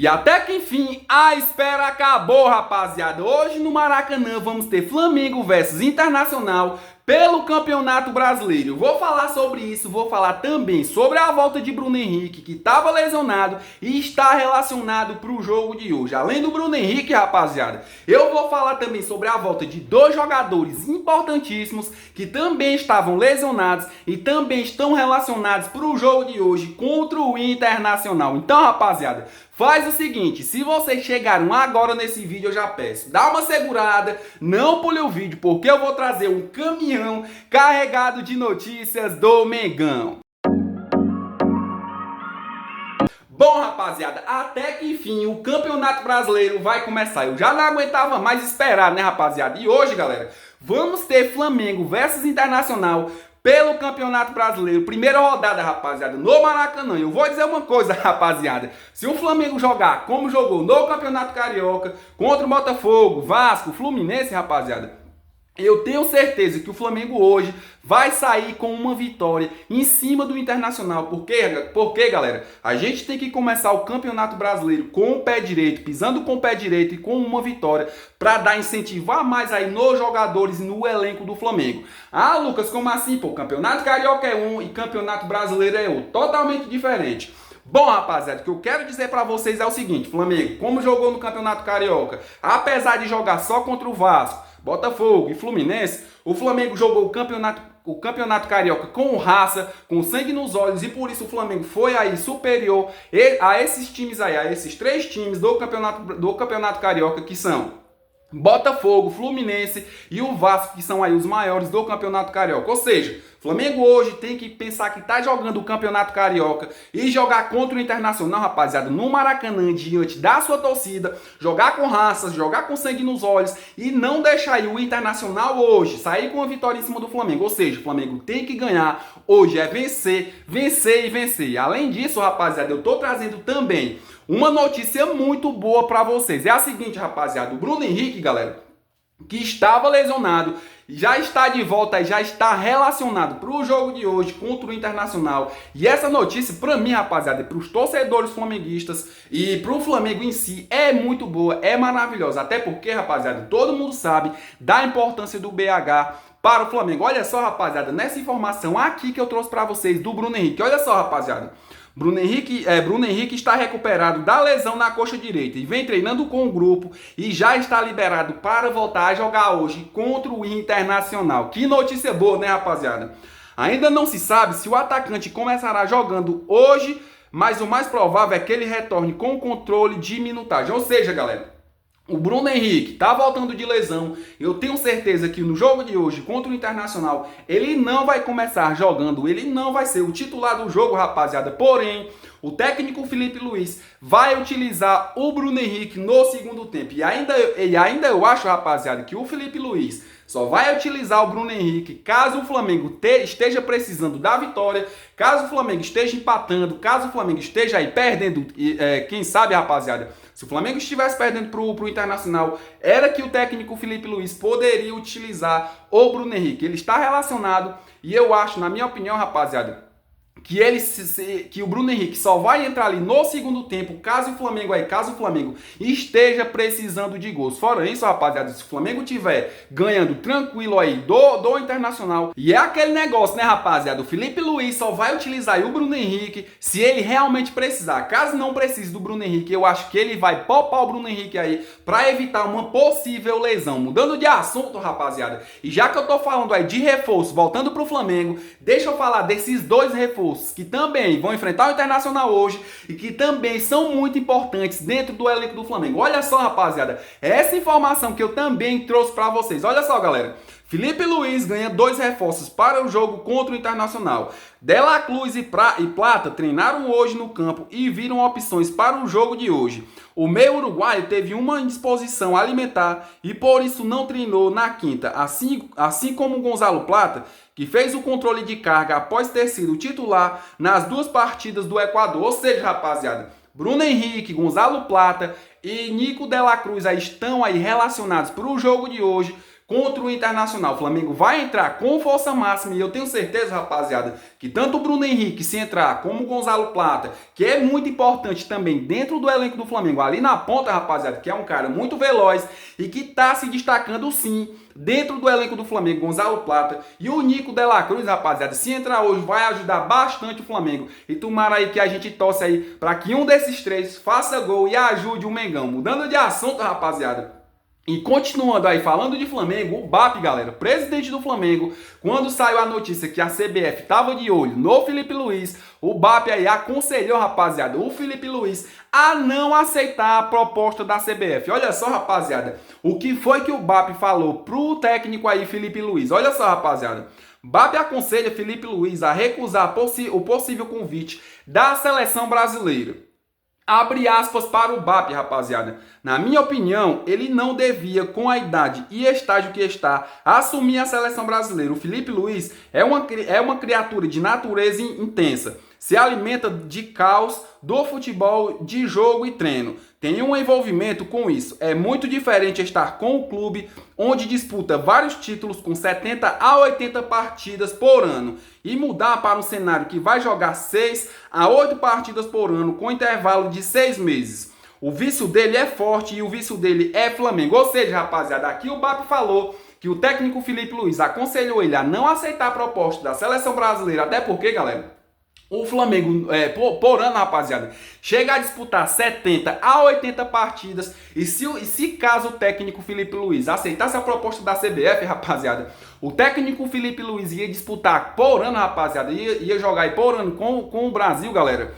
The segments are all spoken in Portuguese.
E até que enfim, a espera acabou, rapaziada. Hoje no Maracanã vamos ter Flamengo versus Internacional pelo Campeonato Brasileiro. Vou falar sobre isso, vou falar também sobre a volta de Bruno Henrique, que estava lesionado e está relacionado para o jogo de hoje. Além do Bruno Henrique, rapaziada, eu vou falar também sobre a volta de dois jogadores importantíssimos que também estavam lesionados e também estão relacionados para o jogo de hoje contra o Internacional. Então, rapaziada, faz o seguinte, se vocês chegaram agora nesse vídeo, eu já peço, dá uma segurada, não pule o vídeo, porque eu vou trazer um caminhão carregado de notícias do Mengão. Bom, rapaziada, até que enfim o Campeonato Brasileiro vai começar. Eu já não aguentava mais esperar, né, rapaziada? E hoje, galera, vamos ter Flamengo versus Internacional pelo Campeonato Brasileiro. Primeira rodada, rapaziada, no Maracanã. Eu vou dizer uma coisa, rapaziada. Se o Flamengo jogar como jogou no Campeonato Carioca, contra o Botafogo, Vasco, Fluminense, rapaziada, eu tenho certeza que o Flamengo hoje vai sair com uma vitória em cima do Internacional. Porque, galera, a gente tem que começar o Campeonato Brasileiro com o pé direito, pisando com o pé direito e com uma vitória para dar incentivo a mais aí nos jogadores e no elenco do Flamengo. Ah, Lucas, como assim? Pô, Campeonato Carioca é um e Campeonato Brasileiro é outro. Totalmente diferente. Bom, rapaziada, o que eu quero dizer pra vocês é o seguinte: Flamengo, como jogou no Campeonato Carioca, apesar de jogar só contra o Vasco, Botafogo e Fluminense, o Flamengo jogou o campeonato Carioca com raça, com sangue nos olhos, e por isso o Flamengo foi aí superior a esses times aí, a esses três times do campeonato Carioca, que são Botafogo, Fluminense e o Vasco, que são aí os maiores do Campeonato Carioca. Ou seja, Flamengo hoje tem que pensar que tá jogando o Campeonato Carioca e jogar contra o Internacional, rapaziada, no Maracanã, diante da sua torcida, jogar com raças, jogar com sangue nos olhos e não deixar aí o Internacional hoje sair com uma vitória em cima do Flamengo. Ou seja, o Flamengo tem que ganhar hoje, é vencer, vencer e vencer. Além disso, rapaziada, eu tô trazendo também uma notícia muito boa pra vocês. É a seguinte, rapaziada, o Bruno Henrique, galera, que estava lesionado, já está de volta e já está relacionado para o jogo de hoje contra o Internacional. E essa notícia, para mim, rapaziada, para os torcedores flamenguistas e para o Flamengo em si, é muito boa, é maravilhosa. Até porque, rapaziada, todo mundo sabe da importância do BH para o Flamengo. Olha só, rapaziada, nessa informação aqui que eu trouxe para vocês do Bruno Henrique. Olha só, rapaziada. Bruno Henrique está recuperado da lesão na coxa direita e vem treinando com o grupo e já está liberado para voltar a jogar hoje contra o Internacional. Que notícia boa, né, rapaziada? Ainda não se sabe se o atacante começará jogando hoje, mas o mais provável é que ele retorne com controle de minutagem. Ou seja, galera, o Bruno Henrique tá voltando de lesão. Eu tenho certeza que no jogo de hoje contra o Internacional ele não vai começar jogando, ele não vai ser o titular do jogo, rapaziada. Porém, o técnico Felipe Luiz vai utilizar o Bruno Henrique no segundo tempo. E ainda eu acho, rapaziada, que o Felipe Luiz só vai utilizar o Bruno Henrique caso o Flamengo esteja precisando da vitória, caso o Flamengo esteja empatando, caso o Flamengo esteja aí perdendo, quem sabe, rapaziada, se o Flamengo estivesse perdendo pro Internacional, era que o técnico Felipe Luiz poderia utilizar o Bruno Henrique. Ele está relacionado e eu acho, na minha opinião, rapaziada, que o Bruno Henrique só vai entrar ali no segundo tempo caso o Flamengo esteja precisando de gols. Fora isso, rapaziada, se o Flamengo tiver ganhando tranquilo aí do Internacional, e é aquele negócio, né, rapaziada, o Felipe Luiz só vai utilizar aí o Bruno Henrique se ele realmente precisar. Caso não precise do Bruno Henrique, eu acho que ele vai poupar o Bruno Henrique aí para evitar uma possível lesão. Mudando de assunto, rapaziada, e já que eu tô falando aí de reforço, voltando pro Flamengo, deixa eu falar desses dois reforços que também vão enfrentar o Internacional hoje e que também são muito importantes dentro do elenco do Flamengo. Olha só, rapaziada, essa informação que eu também trouxe para vocês. Olha só, galera. Felipe Luiz ganha dois reforços para o jogo contra o Internacional. De La Cruz e Plata treinaram hoje no campo e viram opções para o jogo de hoje. O meio uruguaio teve uma indisposição alimentar e por isso não treinou na quinta, assim como o Gonzalo Plata, que fez o controle de carga após ter sido titular nas duas partidas do Equador. Ou seja, rapaziada, Bruno Henrique, Gonzalo Plata e Nico de La Cruz estão aí relacionados para o jogo de hoje contra o Internacional. O Flamengo vai entrar com força máxima e eu tenho certeza, rapaziada, que tanto o Bruno Henrique, se entrar, como o Gonzalo Plata, que é muito importante também dentro do elenco do Flamengo, ali na ponta, rapaziada, que é um cara muito veloz e que tá se destacando sim dentro do elenco do Flamengo, Gonzalo Plata e o Nico de la Cruz, rapaziada, se entrar hoje vai ajudar bastante o Flamengo. E tomara aí que a gente torce aí para que um desses três faça gol e ajude o Mengão. Mudando de assunto, rapaziada, e continuando aí, falando de Flamengo, o BAP, galera, presidente do Flamengo, quando saiu a notícia que a CBF estava de olho no Felipe Luiz, o BAP aí aconselhou, rapaziada, o Felipe Luiz a não aceitar a proposta da CBF. Olha só, rapaziada, o que foi que o BAP falou pro técnico aí, Felipe Luiz. Olha só, rapaziada. BAP aconselha Felipe Luiz a recusar o possível convite da seleção brasileira. Abre aspas para o BAP, rapaziada. Na minha opinião, ele não devia, com a idade e estágio que está, assumir a seleção brasileira. O Felipe Luiz é uma criatura de natureza intensa. Se alimenta de caos do futebol, de jogo e treino. Tem um envolvimento com isso. É muito diferente estar com o clube onde disputa vários títulos com 70 a 80 partidas por ano e mudar para um cenário que vai jogar 6 a 8 partidas por ano com intervalo de 6 meses. O vício dele é forte e o vício dele é Flamengo. Ou seja, rapaziada, aqui o BAP falou que o técnico Felipe Luiz aconselhou ele a não aceitar a proposta da seleção brasileira, até porque, galera, o Flamengo, por ano, rapaziada, chega a disputar 70 a 80 partidas. E se caso o técnico Felipe Luiz aceitasse a proposta da CBF, rapaziada, o técnico Felipe Luiz ia disputar por ano, rapaziada, ia jogar aí por ano com o Brasil, galera,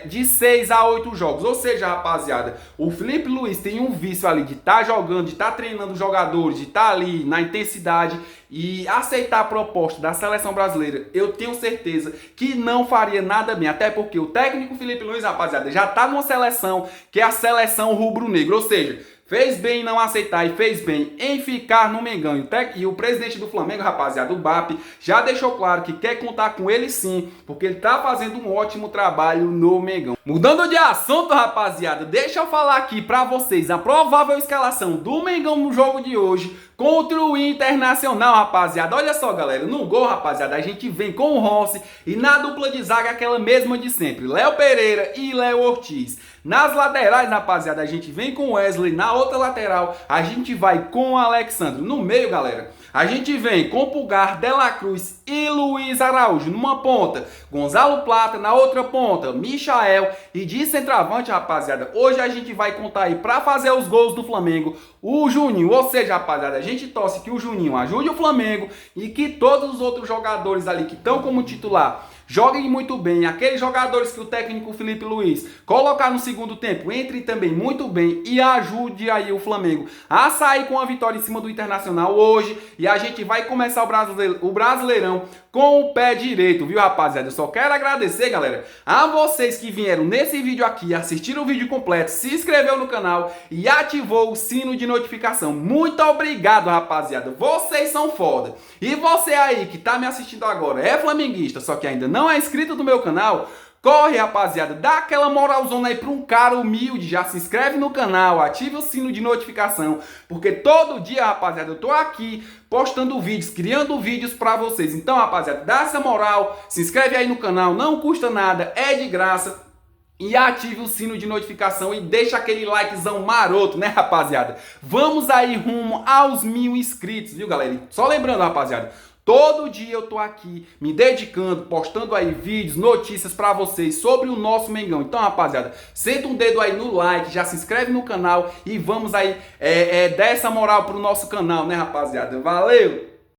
de 6 a 8 jogos. Ou seja, rapaziada, o Felipe Luiz tem um vício ali de estar jogando, de estar treinando os jogadores, de estar ali na intensidade. E aceitar a proposta da seleção brasileira, eu tenho certeza que não faria nada bem. Até porque o técnico Felipe Luiz, rapaziada, já tá numa seleção que é a seleção rubro-negra. Ou seja, fez bem em não aceitar e fez bem em ficar no Mengão. E o presidente do Flamengo, rapaziada, o BAP, já deixou claro que quer contar com ele sim, porque ele tá fazendo um ótimo trabalho no Mengão. Mudando de assunto, rapaziada, deixa eu falar aqui pra vocês a provável escalação do Mengão no jogo de hoje contra o Internacional, rapaziada. Olha só, galera, no gol, rapaziada, a gente vem com o Rossi e na dupla de zaga aquela mesma de sempre, Léo Pereira e Léo Ortiz. Nas laterais, rapaziada, a gente vem com o Wesley. Na outra lateral, a gente vai com o Alexandre. No meio, galera, a gente vem com Pulgar, De la Cruz e Luiz Araújo. Numa ponta, Gonzalo Plata. Na outra ponta, Michael. E de centroavante, rapaziada, hoje a gente vai contar aí pra fazer os gols do Flamengo o Juninho. Ou seja, rapaziada, a gente torce que o Juninho ajude o Flamengo e que todos os outros jogadores ali que estão como titular joguem muito bem. Aqueles jogadores que o técnico Felipe Luiz colocar no segundo tempo, entrem também muito bem e ajude aí o Flamengo a sair com a vitória em cima do Internacional hoje. E a gente vai começar o Brasileirão com o pé direito, viu, rapaziada? Eu só quero agradecer, galera, a vocês que vieram nesse vídeo aqui, assistiram o vídeo completo, se inscreveu no canal e ativou o sino de notificação. Muito obrigado, rapaziada. Vocês são foda. E você aí que tá me assistindo agora, é flamenguista, só que ainda não é inscrito no meu canal, corre, rapaziada, dá aquela moralzona aí pra um cara humilde, já se inscreve no canal, ative o sino de notificação, porque todo dia, rapaziada, eu tô aqui postando vídeos, criando vídeos pra vocês. Então, rapaziada, dá essa moral, se inscreve aí no canal, não custa nada, é de graça. E ative o sino de notificação e deixa aquele likezão maroto, né, rapaziada? Vamos aí rumo aos 1000 inscritos, viu, galera? Só lembrando, rapaziada, todo dia eu tô aqui me dedicando, postando aí vídeos, notícias pra vocês sobre o nosso Mengão. Então, rapaziada, senta um dedo aí no like, já se inscreve no canal e vamos aí dar essa moral pro nosso canal, né, rapaziada? Valeu!